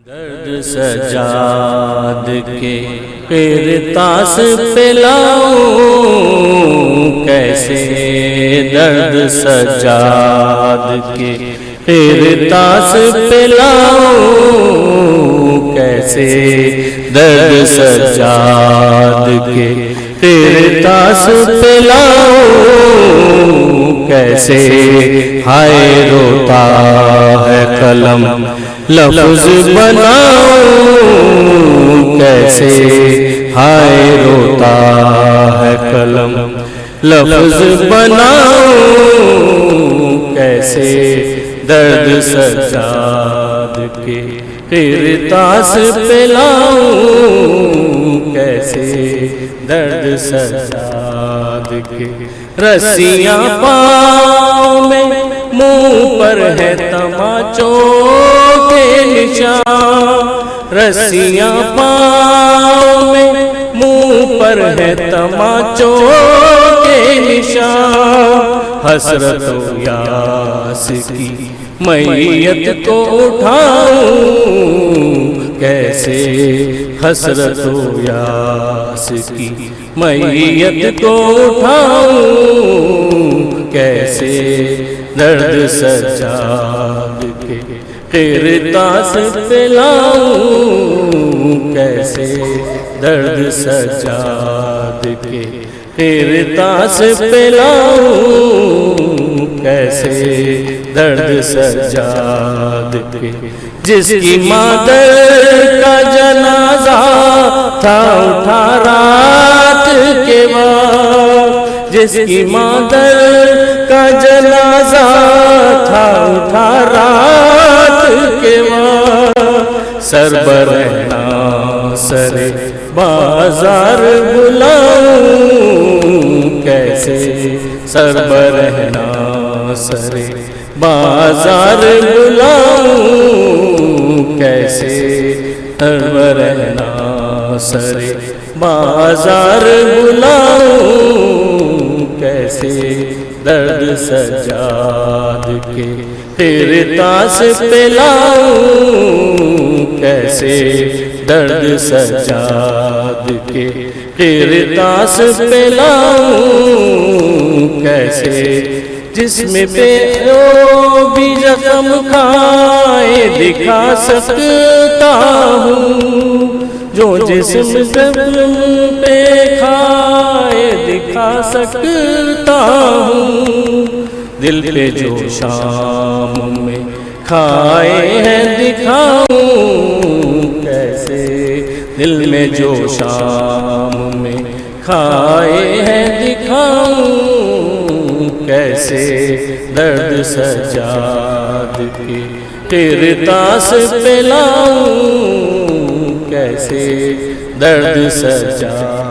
درد سجاد کے قرطاس پہ لاؤں کیسے، درد سجاد کے قرطاس پہ لاؤں کیسے، درد سجاد کے قرطاس پہ لاؤں کیسے، ہائے روتا ہے قلم لفظ بناؤں کیسے، ہائے روتا ہے قلم لفظ بناؤں کیسے، درد سجاد کے قرطاس پہ لاؤں کیسے، درد سجاد کے رسیاں پاؤں میں، منہ پر ہے تماچوں کے نشان، رسیاں پاؤں میں، منہ پر ہے تماچوں کے نشان، حسرت و یاس کی میت کو اٹھاؤں کیسے، حسرت و یاس کی میت کو اٹھاؤں کیسے، درد سجاد کے قرطاس پہ لاؤں کیسے، درد سجاد کے قرطاس پہ لاؤں کیسے، درد سجاد کے جس کی مادر کا جنازہ تھا اٹھا رات کے بعد، جس کی مادر کا جنازہ تھا اٹھا رات کے بعد، سربرہنا سر بازار بلاؤں کیسے، سربرہنا سر بازار بلاؤں کیسے، سربرہنا سر بازار بلاؤں کیسے، درد سجاد کے قرطاس پہ لاؤں کیسے، درد سجاد کے قرطاس پہ لاؤں کیسے، جسم پہ وہ بھی زخم کھائے دکھا سکتا ہوں، جو جسم پہ کھائے دکھا سکتا ہوں، دل پہ جو شام میں کھائے ہیں دکھاؤں کیسے، دل میں جو شام میں کھائے ہیں دکھاؤں کیسے، درد سجاد کے قرطاس پہ لاؤں کیسے، درد سجاد